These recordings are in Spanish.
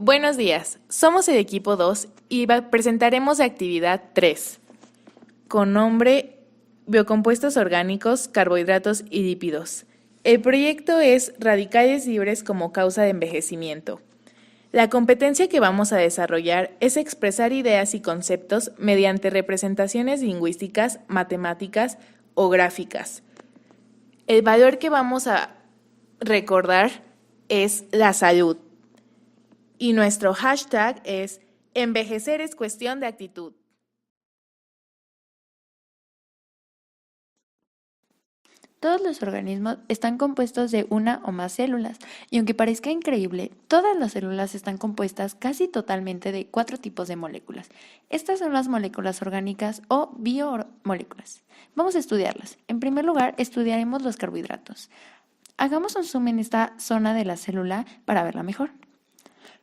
Buenos días, somos el equipo 2 y presentaremos la actividad 3, con nombre Biocompuestos orgánicos, carbohidratos y lípidos. El proyecto es Radicales libres como causa de envejecimiento. La competencia que vamos a desarrollar es expresar ideas y conceptos mediante representaciones lingüísticas, matemáticas o gráficas. El valor que vamos a recordar es la salud. Y nuestro hashtag es envejecer es cuestión de actitud. Todos los organismos están compuestos de una o más células, y aunque parezca increíble, todas las células están compuestas casi totalmente de 4 tipos de moléculas. Estas son las moléculas orgánicas o biomoléculas. Vamos a estudiarlas. En primer lugar, estudiaremos los carbohidratos. Hagamos un zoom en esta zona de la célula para verla mejor.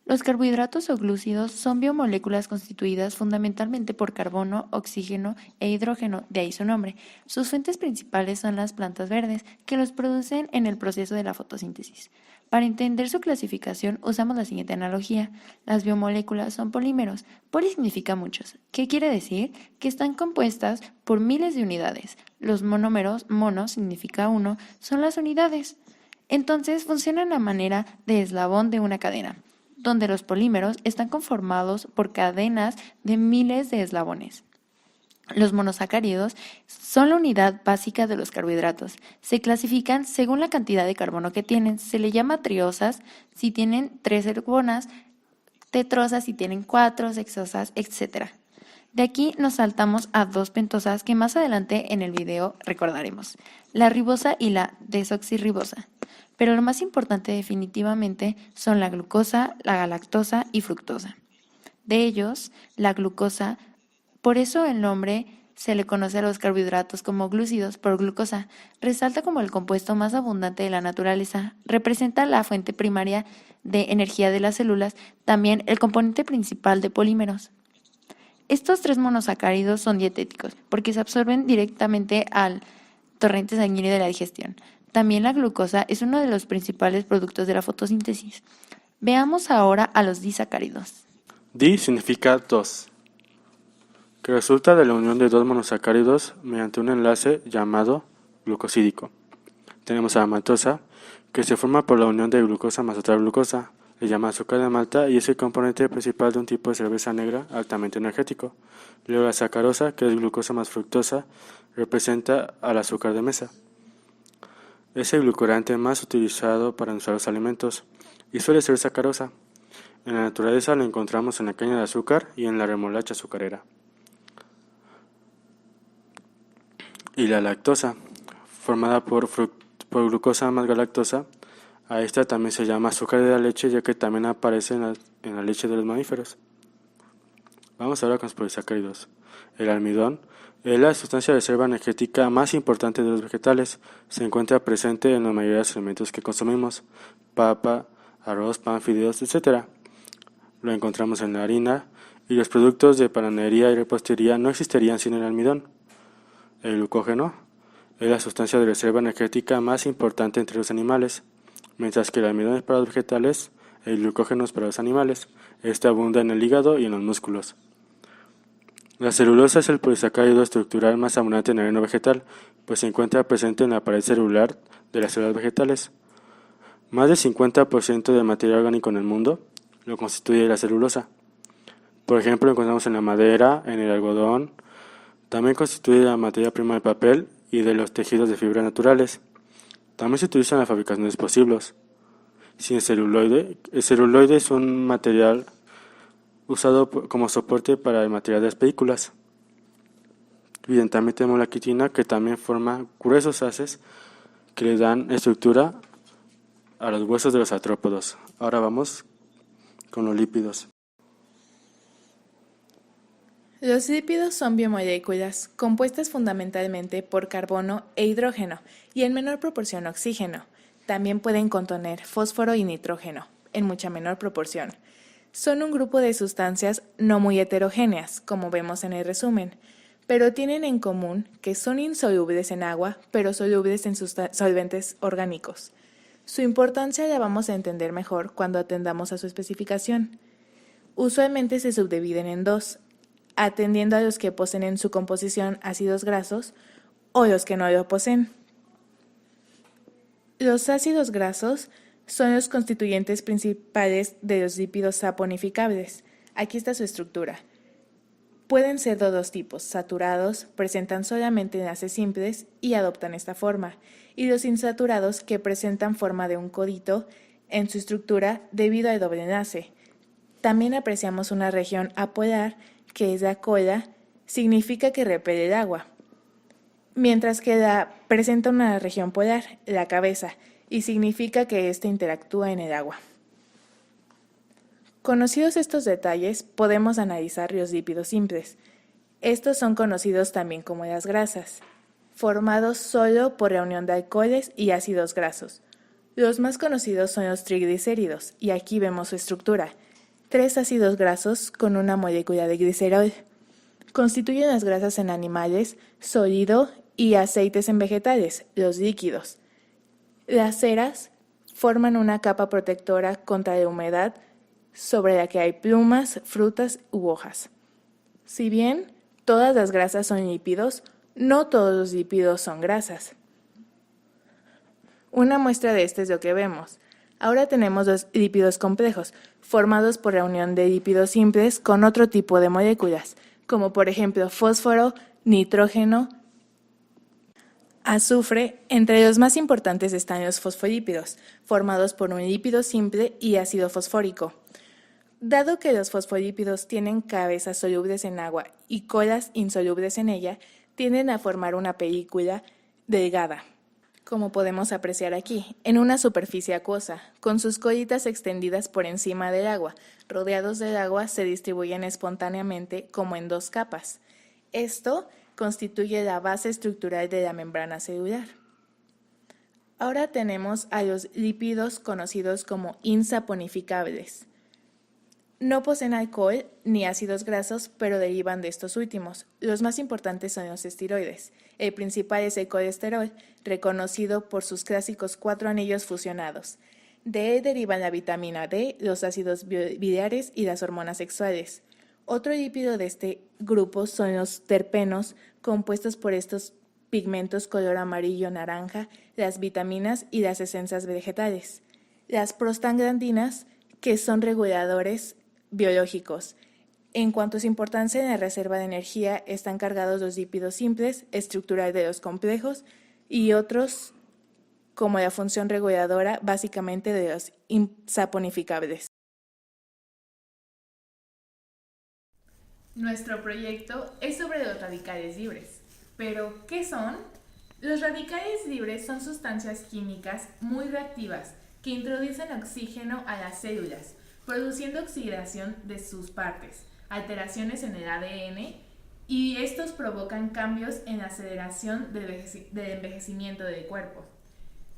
Los carbohidratos o glúcidos son biomoléculas constituidas fundamentalmente por carbono, oxígeno e hidrógeno, de ahí su nombre. Sus fuentes principales son las plantas verdes, que los producen en el proceso de la fotosíntesis. Para entender su clasificación usamos la siguiente analogía. Las biomoléculas son polímeros. Poli significa muchos. ¿Qué quiere decir? Que están compuestas por miles de unidades. Los monómeros, mono significa uno, son las unidades. Entonces funcionan a manera de eslabón de una cadena, donde los polímeros están conformados por cadenas de miles de eslabones. Los monosacáridos son la unidad básica de los carbohidratos. Se clasifican según la cantidad de carbono que tienen. Se le llama triosas si tienen 3 carbonas, tetrosas si tienen 4, sexosas, etc. De aquí nos saltamos a 2 pentosas que más adelante en el video recordaremos, la ribosa y la desoxirribosa. Pero lo más importante definitivamente son la glucosa, la galactosa y fructosa. De ellos, la glucosa, por eso el nombre se le conoce a los carbohidratos como glúcidos por glucosa, resalta como el compuesto más abundante de la naturaleza, representa la fuente primaria de energía de las células, también el componente principal de polímeros. Estos 3 monosacáridos son dietéticos porque se absorben directamente al torrente sanguíneo de la digestión. También la glucosa es uno de los principales productos de la fotosíntesis. Veamos ahora a los disacáridos. Di significa 2, que resulta de la unión de 2 monosacáridos mediante un enlace llamado glucosídico. Tenemos a la maltosa, que se forma por la unión de glucosa más otra glucosa. Le llama azúcar de malta y es el componente principal de un tipo de cerveza negra altamente energético. Luego la sacarosa, que es glucosa más fructosa, representa al azúcar de mesa. Es el glucorante más utilizado para endulzar los alimentos y suele ser sacarosa. En la naturaleza lo encontramos en la caña de azúcar y en la remolacha azucarera. Y la lactosa, formada por glucosa más galactosa, a esta también se llama azúcar de la leche, ya que también aparece en la leche de los mamíferos. Vamos ahora con los polisacáridos. El almidón es la sustancia de reserva energética más importante de los vegetales. Se encuentra presente en la mayoría de los alimentos que consumimos: papa, arroz, pan, fideos, etc. Lo encontramos en la harina, y los productos de panadería y repostería no existirían sin el almidón. El glucógeno es la sustancia de reserva energética más importante entre los animales. Mientras que el almidón es para los vegetales, el glucógeno es para los animales. Este abunda en el hígado y en los músculos. La celulosa es el polisacárido estructural más abundante en el reino vegetal, pues se encuentra presente en la pared celular de las células vegetales. Más del 50% del material orgánico en el mundo lo constituye la celulosa. Por ejemplo, lo encontramos en la madera, en el algodón. También constituye la materia prima del papel y de los tejidos de fibras naturales. También se utiliza en la fabricación de explosivos. Sin el celuloide es un material usado como soporte para el material de las películas. Bien, también tenemos la quitina, que también forma gruesos haces que le dan estructura a los huesos de los artrópodos. Ahora vamos con los lípidos. Los lípidos son biomoléculas compuestas fundamentalmente por carbono e hidrógeno y en menor proporción oxígeno. También pueden contener fósforo y nitrógeno, en mucha menor proporción. Son un grupo de sustancias no muy heterogéneas, como vemos en el resumen, pero tienen en común que son insolubles en agua, pero solubles en solventes orgánicos. Su importancia la vamos a entender mejor cuando atendamos a su especificación. usualmente se subdividen en dos, atendiendo a los que poseen en su composición ácidos grasos o los que no lo poseen. Los ácidos grasos son los constituyentes principales de los lípidos saponificables. Aquí está su estructura. Pueden ser de dos tipos: saturados, presentan solamente enlaces simples y adoptan esta forma, y los insaturados, que presentan forma de un codito en su estructura debido al doble enlace. También apreciamos una región apolar, que es la cola, significa que repele el agua, mientras que presenta una región polar, la cabeza, y significa que ésta interactúa en el agua. Conocidos estos detalles, podemos analizar los lípidos simples. Estos son conocidos también como las grasas, formados solo por la unión de alcoholes y ácidos grasos. Los más conocidos son los triglicéridos, y aquí vemos su estructura: 3 ácidos grasos con una molécula de glicerol. Constituyen las grasas en animales, sólido, y aceites en vegetales, los líquidos. Las ceras forman una capa protectora contra la humedad sobre la que hay plumas, frutas u hojas. Si bien todas las grasas son lípidos, no todos los lípidos son grasas. Una muestra de esto es lo que vemos. Ahora tenemos los lípidos complejos, formados por la unión de lípidos simples con otro tipo de moléculas, como por ejemplo fósforo, nitrógeno, azufre. Entre los más importantes están los fosfolípidos, formados por un lípido simple y ácido fosfórico. Dado que los fosfolípidos tienen cabezas solubles en agua y colas insolubles en ella, tienden a formar una película delgada, como podemos apreciar aquí, en una superficie acuosa, con sus colitas extendidas por encima del agua. Rodeados del agua, se distribuyen espontáneamente como en 2 capas. Esto constituye la base estructural de la membrana celular. Ahora tenemos a los lípidos conocidos como insaponificables. No poseen alcohol ni ácidos grasos, pero derivan de estos últimos. Los más importantes son los esteroides. El principal es el colesterol, reconocido por sus clásicos 4 anillos fusionados. De él derivan la vitamina D, los ácidos biliares y las hormonas sexuales. Otro lípido de este grupo son los terpenos, compuestos por estos pigmentos color amarillo-naranja, las vitaminas y las esencias vegetales. Las prostaglandinas, que son reguladores biológicos. En cuanto a su importancia en la reserva de energía, están cargados los lípidos simples, estructural de los complejos, y otros como la función reguladora básicamente de los insaponificables. Nuestro proyecto es sobre los radicales libres. ¿Pero qué son? Los radicales libres son sustancias químicas muy reactivas que introducen oxígeno a las células, produciendo oxidación de sus partes, alteraciones en el ADN, y estos provocan cambios en la aceleración del envejecimiento del cuerpo.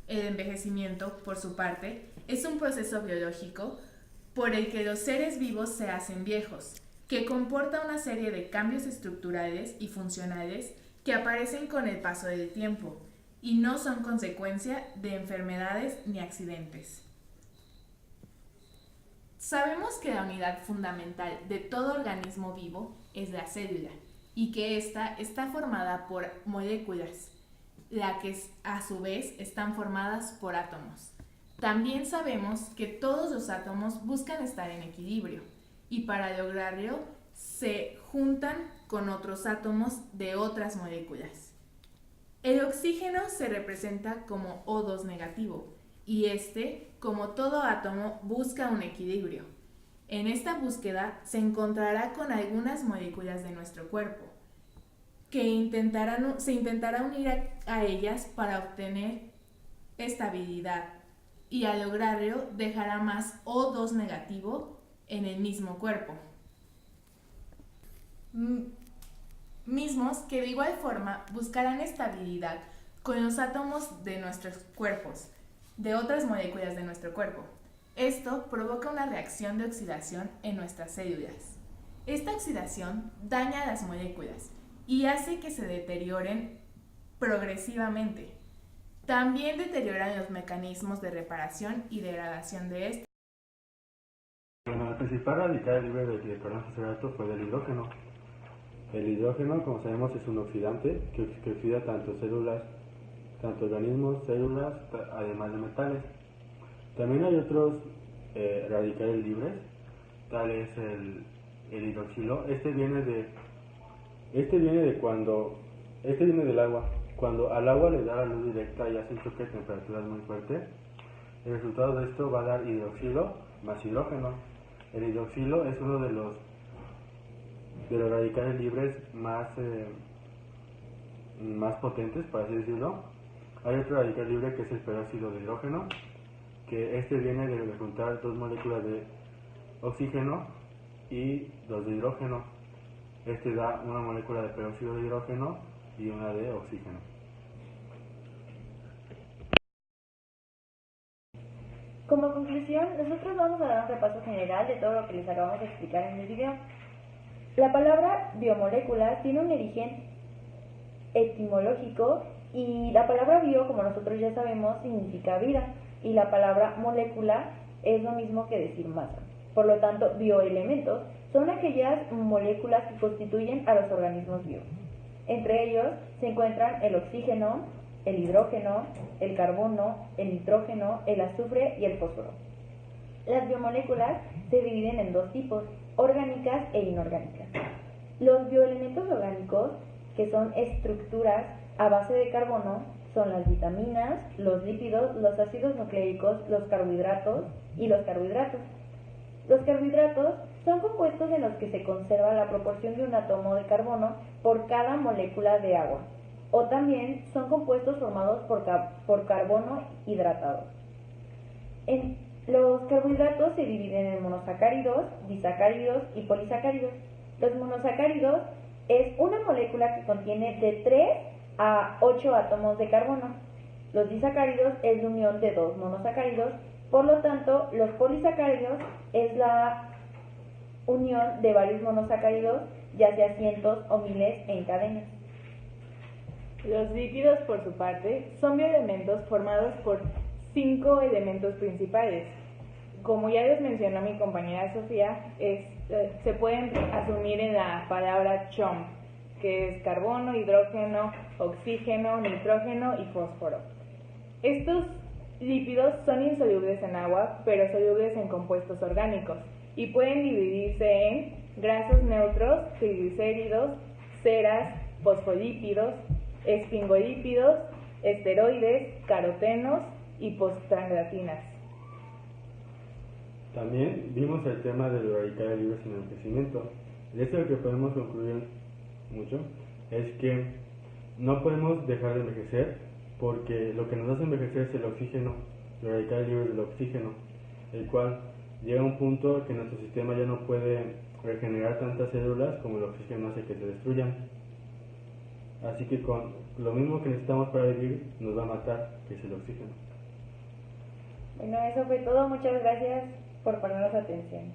El envejecimiento, por su parte, es un proceso biológico por el que los seres vivos se hacen viejos, que comporta una serie de cambios estructurales y funcionales que aparecen con el paso del tiempo y no son consecuencia de enfermedades ni accidentes. Sabemos que la unidad fundamental de todo organismo vivo es la célula y que ésta está formada por moléculas, las que a su vez están formadas por átomos. También sabemos que todos los átomos buscan estar en equilibrio y para lograrlo se juntan con otros átomos de otras moléculas. El oxígeno se representa como O2 negativo y como todo átomo, busca un equilibrio. En esta búsqueda se encontrará con algunas moléculas de nuestro cuerpo, que se intentará unir a ellas para obtener estabilidad y al lograrlo dejará más O2 negativo en el mismo cuerpo. Mismos que de igual forma buscarán estabilidad con los átomos de nuestros cuerpos, de otras moléculas de nuestro cuerpo. Esto provoca una reacción de oxidación en nuestras células. Esta oxidación daña a las moléculas y hace que se deterioren progresivamente. También deterioran los mecanismos de reparación y degradación de estas. principal radical libre del que recordamos hace rato fue del hidrógeno. El hidrógeno, como sabemos, es un oxidante que oxida tanto células, tanto organismos, células, además de metales. También hay otros radicales libres, tal es el hidroxilo. Este viene del agua. Cuando al agua le da la luz directa y hace un choque de temperaturas muy fuerte, el resultado de esto va a dar hidroxilo más hidrógeno. El hidroxilo es uno de los radicales libres más potentes, por así decirlo. Hay otro radical libre que es el peróxido de hidrógeno, que este viene de juntar dos moléculas de oxígeno y dos de hidrógeno. Este da una molécula de peróxido de hidrógeno y una de oxígeno. Como conclusión, nosotros vamos a dar un repaso general de todo lo que les acabamos de explicar en el video. La palabra biomoléculas tiene un origen etimológico y la palabra bio, como nosotros ya sabemos, significa vida y la palabra molécula es lo mismo que decir masa. Por lo tanto, bioelementos son aquellas moléculas que constituyen a los organismos vivos. Entre ellos se encuentran el oxígeno, el hidrógeno, el carbono, el nitrógeno, el azufre y el fósforo. Las biomoléculas se dividen en dos tipos, orgánicas e inorgánicas. Los bioelementos orgánicos, que son estructuras a base de carbono, son las vitaminas, los lípidos, los ácidos nucleicos, los carbohidratos y los carbohidratos. Los carbohidratos son compuestos en los que se conserva la proporción de un átomo de carbono por cada molécula de agua, o también son compuestos formados por carbono hidratado. Los carbohidratos se dividen en monosacáridos, disacáridos y polisacáridos. Los monosacáridos es una molécula que contiene de 3 a 8 átomos de carbono. Los disacáridos es la unión de dos monosacáridos, por lo tanto, los polisacáridos es la unión de varios monosacáridos, ya sea cientos o miles en cadenas. Los lípidos, por su parte, son bioelementos formados por 5 elementos principales. Como ya les mencionó mi compañera Sofía, se pueden asumir en la palabra CHOM, que es carbono, hidrógeno, oxígeno, nitrógeno y fósforo. Estos lípidos son insolubles en agua, pero solubles en compuestos orgánicos y pueden dividirse en grasos neutros, triglicéridos, ceras, fosfolípidos, esfingolípidos, esteroides, carotenos y postranglatinas. También vimos el tema de los radicales libres en el crecimiento. De esto lo que podemos concluir mucho es que no podemos dejar de envejecer porque lo que nos hace envejecer es el oxígeno, los radicales libres del oxígeno, el cual llega a un punto que nuestro sistema ya no puede regenerar tantas células como el oxígeno hace que se destruyan. Así que con lo mismo que necesitamos para vivir nos va a matar, que es el oxígeno. Bueno, eso fue todo. Muchas gracias por ponernos atención.